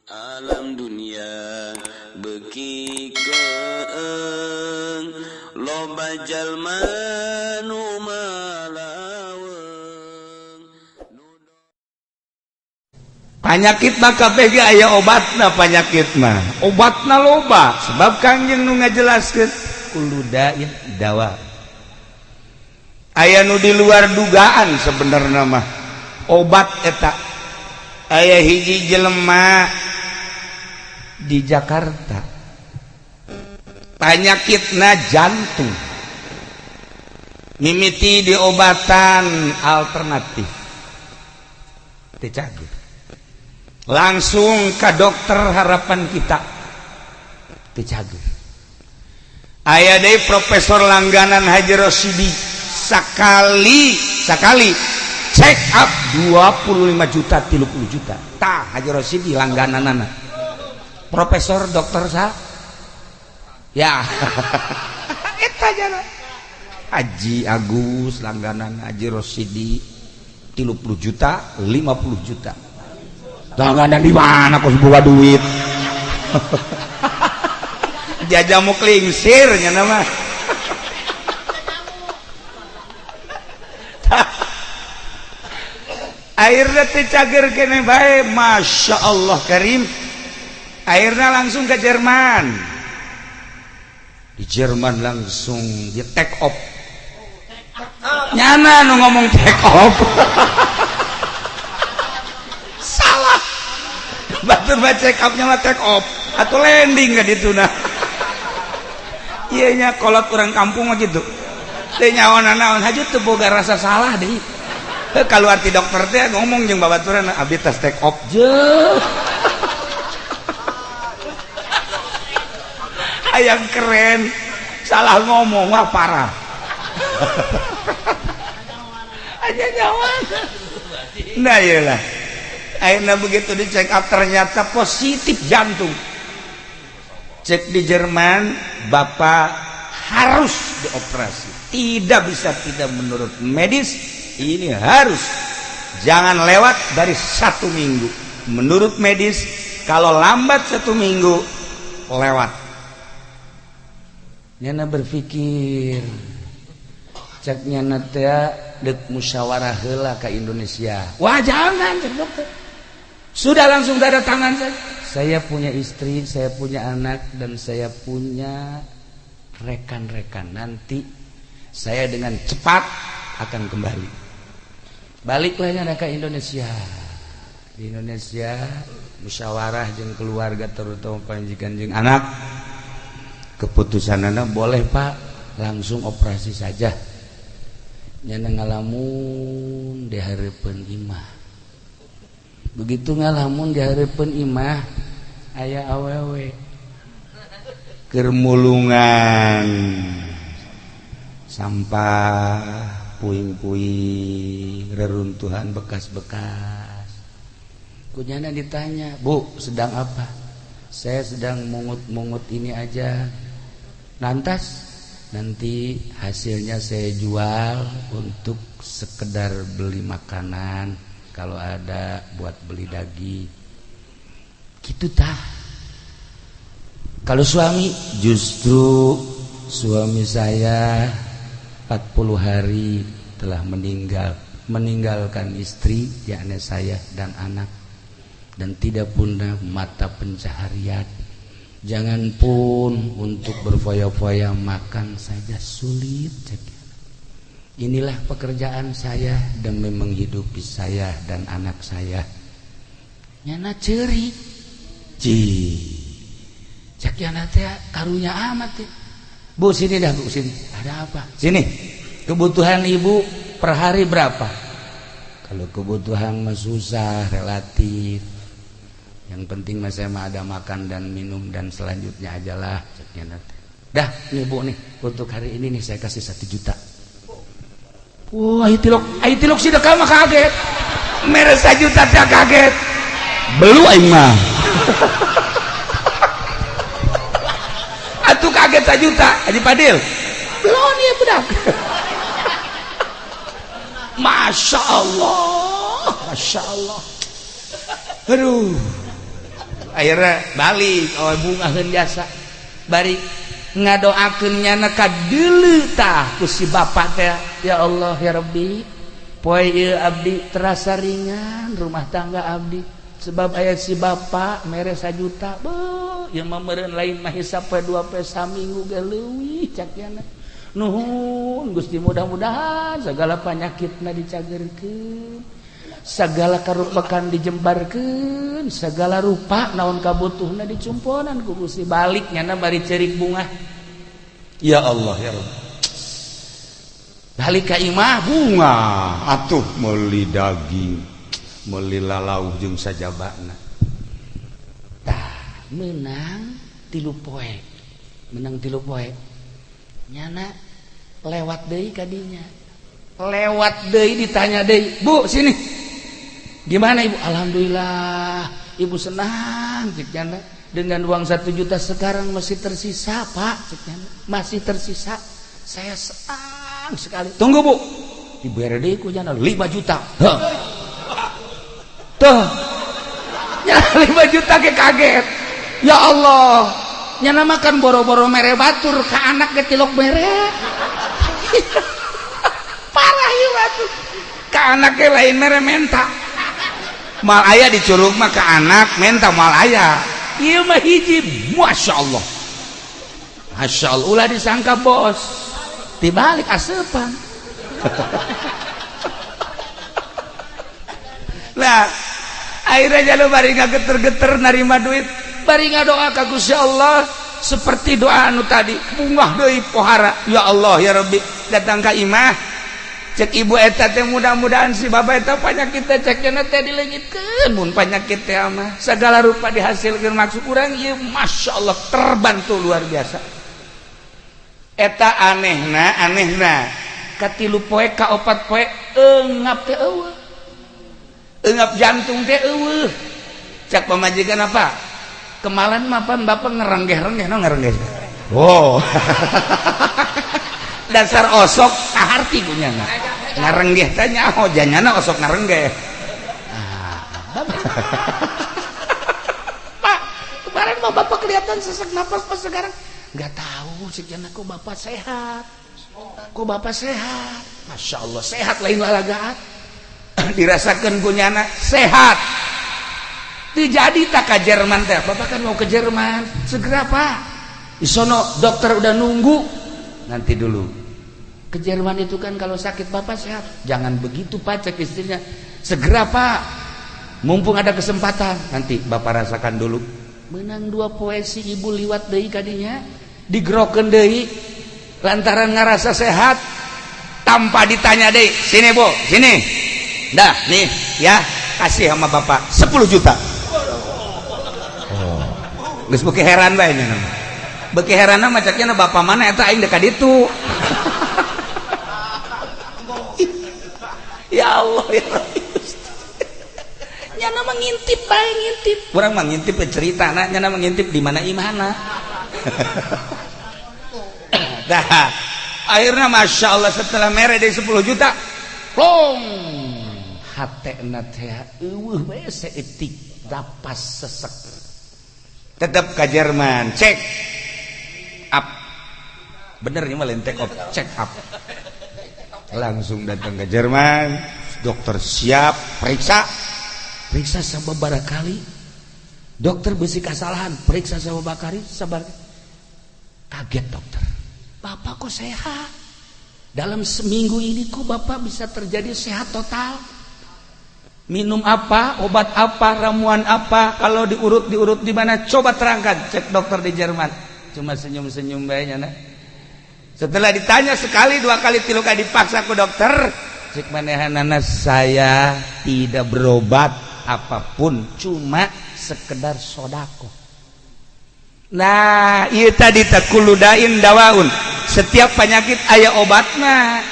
alam dunia beki keeng loba jalma nu malaweng panyakit mah kabeh ge aya obatna. Panyakit mah obatna loba sebab Kangjeng nu ngajelaskeun kullu da'in dawa. Aya nu di luar dugaan sebenarnya mah obat eta. Aya hiji jelema di Jakarta panyakitna jantung, mimiti di obatan alternatif teu cager, langsung ke dokter Harapan Kita teu cager. Aya deui profesor langganan Haji Rosyidi sakali check up 25 juta 30 juta tah Haji Rosyidi langgananana profesor dokter sah ya eta jana Haji Agus langganan Haji Rosyidi 30 juta 50 juta langganan di mana kos buka duit jajamu klingsir nya nama airnya dicager kene bae. Masya Allah Karim, airnya langsung ke Jerman. Di Jerman langsung di take off. Nyana nu ngomong take off salah, batur baca check upnya mah take off atau landing gak ditu nah. Iya nya kolot orang kampung mah gitu teh nyawana-naon hajut teu boga rasa salah deui. Kalau arti dokter teh ngomong jeung babaturan abdi tes take off je. Hayang keren salah ngomong wah parah. Aja nyawan. Nah iyalah. Akhirnya begitu dicek up ternyata positif jantung. Cek di Jerman, bapak harus dioperasi. Tidak bisa tidak menurut medis. Ini harus jangan lewat dari 1 minggu. Menurut medis kalau lambat 1 minggu lewat. Nyana berpikir cek nyana teh dek musyawarah heula ke Indonesia. Wah jangan cek dokter. Sudah langsung tanda tangan saja. Saya punya istri, saya punya anak dan saya punya rekan-rekan. Nanti saya dengan cepat akan kembali. Baliklah ke Indonesia. Di Indonesia musyawarah jeung keluarga terutama panjikan jeung anak. Keputusanana boleh Pak langsung operasi saja. Nyana ngalamun di hareupeun imah. Begitu ngalamun di hareupeun imah aya awewe keur mulungan sampah puing-puing, reruntuhan bekas-bekas. Kunyana ditanya, Bu, sedang apa? Saya sedang mungut-mungut ini aja. Lantas, nanti hasilnya saya jual untuk sekedar beli makanan. Kalau ada buat beli daging. Gitu tah. Kalau suami, justru suami saya 40 hari telah meninggalkan istri, yakni saya dan anak, dan tidak punya mata pencaharian. Jangan pun untuk berfoya-foya makan saja sulit. Inilah pekerjaan saya demi menghidupi saya dan anak saya. Nyana ceuri, cek yana teh karunya amat teh. Bu sini dah Bu sini. Ada apa? Sini. Kebutuhan ibu per hari berapa? Kalau kebutuhan mah susah relatif. Yang penting mah saya mah ada makan dan minum dan selanjutnya ajalah. Dah nih Bu nih untuk hari ini nih saya kasih 1 juta. Wah ayo tilok sih dekal mah kaget. Mere 1 juta teh kaget. Belu aing mah. Atuh kaget 1 juta, Haji Padil. Belum ya budak. Masya Allah. Aduh. akhirnya balik bungaheun jasa bari ngadoakeun nyana ka deuleu tah ku si bapa teh ya Allah ya Rabbi poe ieu abdi terasa ringan rumah tangga abdi sebab aya si bapa mere 1 juta beuh yang mameureun lain mah hisap poe 2 poe saminggu ge leuwih cak nyana nuhun Gusti mudah-mudahan segala penyakitna dicagerkeun segala karupakan dijembarkeun segala rupa naon kabutuhna dicumponan ku Gusti balik nyana bari ceurik bunga ya Allah ya Rabb balik ka imah bunga atuh meuli daging meuli lalauh jeung sajabana tah menang 3 poe nyana lewat deui ka dinya lewat deui ditanya deui Bu sini gimana Ibu? Alhamdulillah Ibu senang ceknya dengan uang 1 juta sekarang masih tersisa Pak ceknya masih tersisa saya senang sekali tunggu Bu dibere deui ku nyana 5 juta tuh nyana 5 juta ke kaget ya Allah nyana makan boro-boro mere batur ka anak ge tilok mere parah ieu batur ka anak ge lain mere menta mal ayah dicurug mah ke anak menta mal ayah ieu mah hiji Masya Allah ulah disangka bos dibalik asepan lah akhirnya jalu bari ngageter-geter narima duit bari ngadoa ka Gusti Allah seperti doa anu tadi bungah deui pohara ya Allah ya Rabbi datang ka imah cek ibu eta teh mudah-mudahan si bapa eta penyakit teh cekna teh dileungitkeun mun penyakit teh mah segala rupa dihasilkeun maksud urang ieu Masya Allah terbantu luar biasa eta anehna ka 3 poe ka 4 poe eungap teh eueuh eungap jantung teh eueuh cak pamajikan apa kemalan mah pan bapak ngerenggeh-renggeh oh dasar osok kaharti punya ngarenggeh tanya oh janyana osok ngarenggeh Pak kemarin mau bapak kelihatan sesak napas pas sekarang nggak tahu sekian aku bapak sehat kok bapak sehat Masya Allah sehat lain lalagaan dirasakan kunyana sehat dijadi tak ke Jerman teh bapak kan mau ke Jerman segera Pak di sono dokter udah nunggu nanti dulu ke Jerman itu kan kalau sakit bapak sehat jangan begitu Pak cek istrinya segera Pak mumpung ada kesempatan nanti bapak rasakan dulu menang 2 poe si ibu liwat deui kadinya digerokeun deui lantaran ngarasa sehat tanpa ditanya deui sini Bu sini dah nih ya kasih sama bapak 10 juta oh geus beuki heran bae nya beuki heran mah ceknya bapak mana eta aing dekat ditu ya Allah ya Rabbi nyana mengintip bae ngintip urang mah ngintip ceritana nyana mengintip di mana imana dah akhirnya Masya Allah setelah mere dari 10 juta plong hatena teh eueuh bae seetik dapas sesek tetap ke Jerman cek up bener ini mah lain take off check up langsung datang ke Jerman dokter siap periksa sababaraha kali dokter besi kesalahan periksa sababaraha kali sabar kaget dokter bapak kok sehat dalam seminggu ini kok bapak bisa terjadi sehat total minum apa obat apa ramuan apa kalau diurut di mana coba terangkan cek dokter di Jerman cuma senyum-senyum bae nya setelah ditanya sekali 2 kali 3 kali dipaksa ke dokter cek manehanana saya tidak berobat apapun cuma sekedar sodako nah ieu tadi takuludain dawaun setiap penyakit aya obatna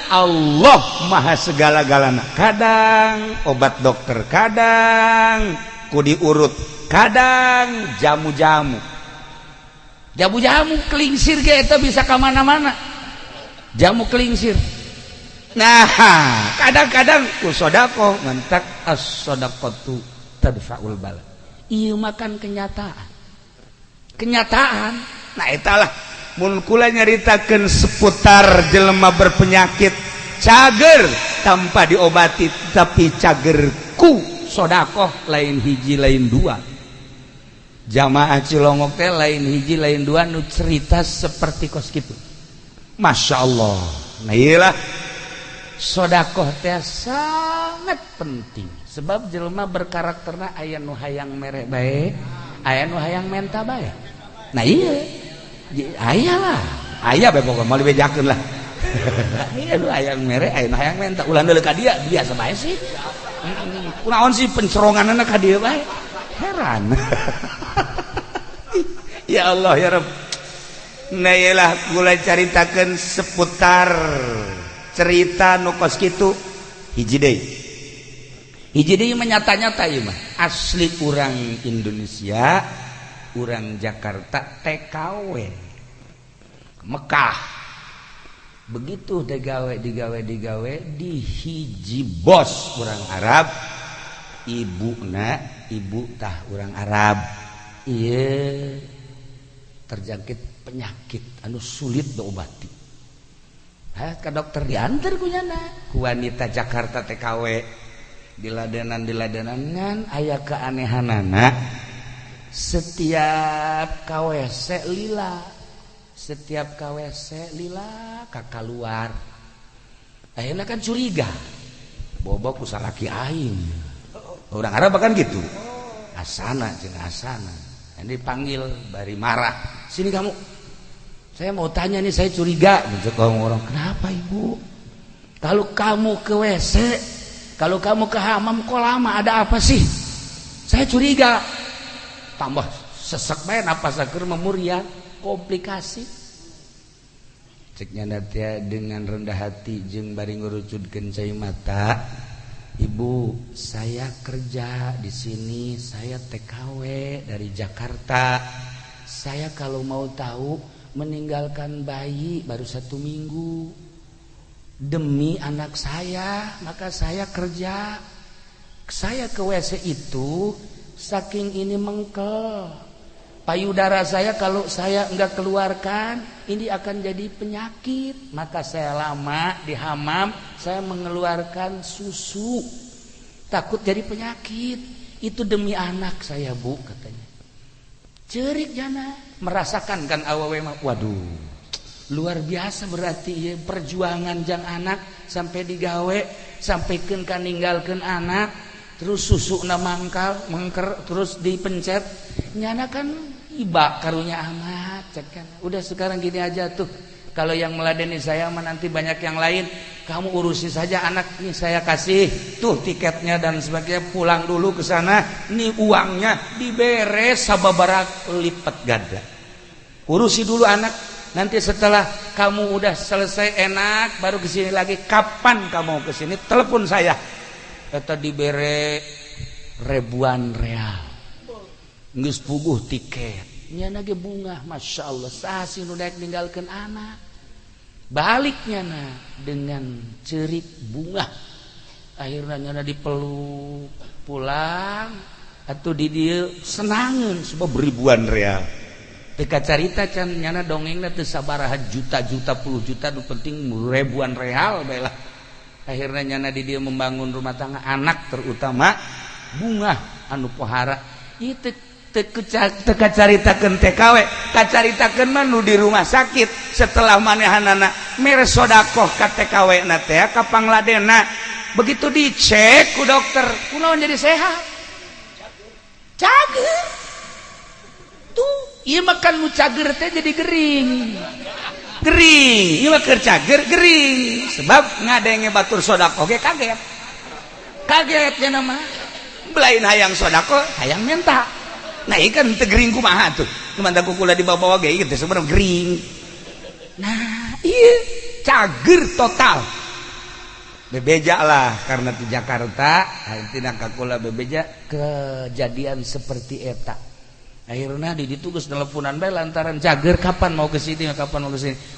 Allah maha segala-galana kadang obat dokter kadang ku diurut kadang jamu-jamu kelingsir ge eta bisa ka mana-mana jamu kelingsir nah kadang-kadang ku sodako ngantak as-sodaqatu tadfa'ul bala Ieu makan kenyataan. Nah etalah mun kula nyaritakeun seputar jelema berpenyakit cager tanpa diobati, tapi cagerku sodakoh lain hiji lain dua. Jamaah Cilongok teh lain hiji lain dua nu cerita seperti kos kitu. Masya Allah. Nah iyalah sodakoh teh sangat penting. Sebab jelema berkarakterna aya nu hayang mere bae, aya nu hayang menta bae. Nah iya, aya lah, aya bae pokoknya mau dibejakeun lah. Aya nu hayang mere, aya nu hayang menta. Ulah deuleu ka dia biasa bae sih. Kunaon sih penceronganna ka dieu bae? Heran. Ya Allah ya Rabb. Nah iyalah kula caritakeun seputar cerita nu kos kitu hiji deui. Hiji deui nyata-nyata ieu mah asli urang Indonesia, urang Jakarta TKW Mekah. Begitu digawe di hiji bos urang Arab, ibu tah urang Arab. Ieu terjangkit penyakit anu sulit diobati. Ka dokter diantar kunyana ku wanita Jakarta TKW. Diladenan ngan aya keanehanana setiap KWC lila ka keluar ayeuna kan curiga bobok ku salaki aing urang Arab kan gitu asana dipanggil bari marah sini kamu saya mau tanya nih saya curiga gitu orang kenapa ibu kalau kamu ke WC kalau kamu ke hamam kok lama ada apa sih? Saya curiga. Tambah sesek bae napas sakeur memurian komplikasi. Ceknya nanti dengan rendah hati jeung bari ngurucudkeun cai mata. Ibu, saya kerja di sini, saya TKW dari Jakarta. Saya kalau mau tahu meninggalkan bayi baru 1 minggu. Demi anak saya maka saya kerja. Saya ke WC itu saking ini mengkel payudara saya, kalau saya enggak keluarkan ini akan jadi penyakit. Maka saya lama di hamam, saya mengeluarkan susu, takut jadi penyakit. Itu demi anak saya bu, katanya. Cerik jana merasakan kan awewe mah, waduh luar biasa berarti ya, perjuangan jang anak sampai digawe sampaikan kan ninggalkan anak terus susu na mengker terus dipencet nyana kan iba karunya amat cek kan. Udah sekarang gini aja tuh, kalau yang meladeni saya mah nanti banyak yang lain, kamu urusi saja anak nih, saya kasih tuh tiketnya dan sebagainya, pulang dulu ke sana nih uangnya diberes sababarak lipat gada, urusi dulu anak. Nanti setelah kamu udah selesai enak baru kesini lagi. Kapan kamu kesini? Telepon saya. Eta dibere ribuan real. Geus puguh tiket. Nyana ge bunga, masya Allah. Sasi nu daek ninggalkeun anak. Baliknya na dengan cerik bunga. Akhirnya nyana dipeluk pulang. Atau di dieu senangeun sebab ribuan real. Teka carita can nyana dongengna teu sabaraha juta-juta puluh juta, nu penting ribuan real bae lah. Akhirnya nyana di dia membangun rumah tangga, anak terutama bunga anu pohara. Ieu teka caritakeun TKW, kacaritakeun mah nu di rumah sakit setelah manehanana mere sodakoh ka TKW na teh ka pangladena. Begitu dicek ku dokter, kunaon jadi sehat? Cager. Tuh ieu makan nu cager teh jadi gering. Ieu mah keur cager gering. Sebab ngadenge batur sodako ge kaget. Kaget cenah mah. Belain hayang sodako, hayang minta. Nah ieu kan teu gering kumaha tuh. Cuman da kukula dibawa ge ieu teh sebenarnya gering. Nah, ieu cager total. Bebeja lah karena di Jakarta, tina kakula bebeja kejadian seperti eta. Akhirnya ditugas teleponan bae lantaran cager, kapan mau ke sini,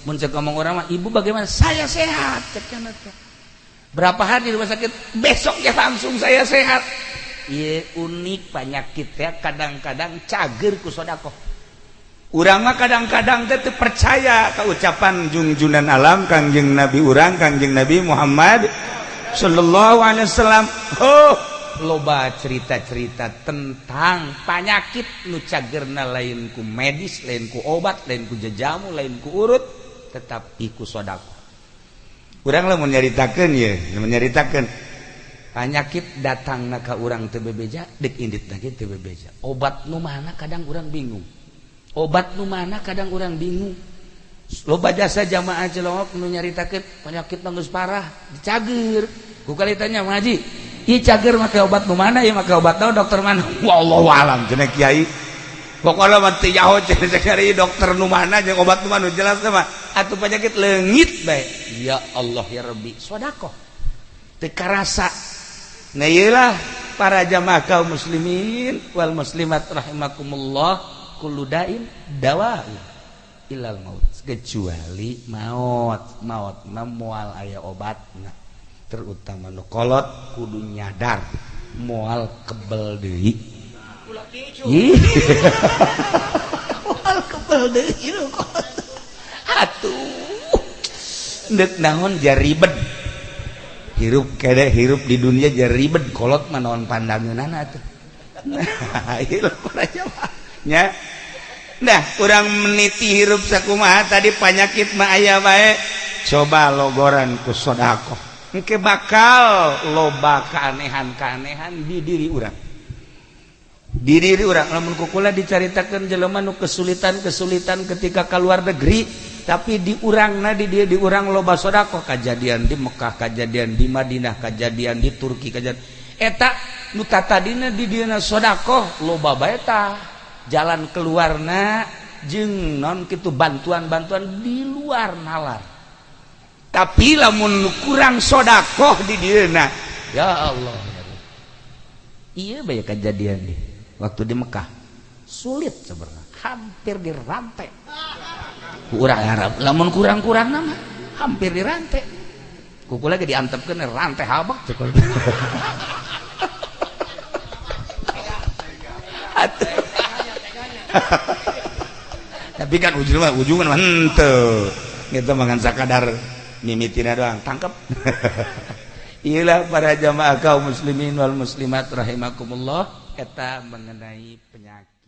mun cek ngomong orang mah, ibu bagaimana? Saya sehat, cek cenah teh. Berapa hari di rumah sakit? Besoknya langsung saya sehat. ieu unik penyakit teh kadang-kadang cager ku sedekah. Urang mah kadang-kadang teh teu percaya ka ucapan junjunan alam Kangjeng Nabi urang Kangjeng Nabi Muhammad sallallahu alaihi wasallam. Oh, loba cerita-cerita tentang penyakit nu cagerna lain ku medis, lain ku obat, lain ku jajamu, lain ku urut, tetapi ku sedekah. Urang lamun nyaritakeun ye, nyaritakeun penyakit datangna ka urang teu bebeja, deuk inditna ge teu bebeja. Obat nu mana kadang urang bingung. Obat nu mana kadang urang bingung. Loba jasa jamaah celok nu nyaritakeun penyakit geus parah, dicager. Ku kali tanya Mang Haji, ieu cager make obat nu mana ieu make obat naon dokter mana? Wallahu alam cenah kiai. Pokona mah teu nyaho cenah cari dokter nu mana jeung obat nu mana jelas mah atuh penyakit leungit bae. Ya Allah ya Rabbi, sedekah. Teu karasa. Nah iyalah para jamaah kaum muslimin wal muslimat rahimakumullah. Kullu dain dawa ilal maut, kecuali maut moal aya obatna, terutama nu kolot kudu nyadar moal kebel deui. Moal kebel deui nu kolot. Atuh deuk naon jaribed. Hirup kede hirup di dunia jaribed, kolot mah naon pandangeunana atuh. Nah, ieu para jamaah nya. Nah, urang meniti hirup sakumaha tadi penyakit mah aya bae. Coba logoran ku sedekah. Engke bakal loba keanehan-keanehan di diri urang. Di diri urang lamun kukula dicaritakeun jelema nu kesulitan-kesulitan ketika ka luar negeri, tapi di urangna di dieu di urang loba sedekah, kajadian di Mekah, kajadian di Madinah, kajadian di Turki, kajadian eta nu tatadina di dieuna sedekah loba bae tah. Jalan keluarna jeung non kitu bantuan-bantuan di luar nalar. Tapi lamun kurang sedekah di dieuna, ya Allah. Iya bae kejadian nih waktu di Mekah. Sulit sebenarnya, hampir dirantai. Urang Arab lamun kurang-kurang nama hampir dirantai. Kukula ge diantepkeun rantai habak cekol. Tapi kan ujungan mah henteu. Kita makan sakadar mimitina doang, tangkep. Iyalah para jamaah kaum muslimin wal muslimat rahimakumullah, eta mengenai penyakit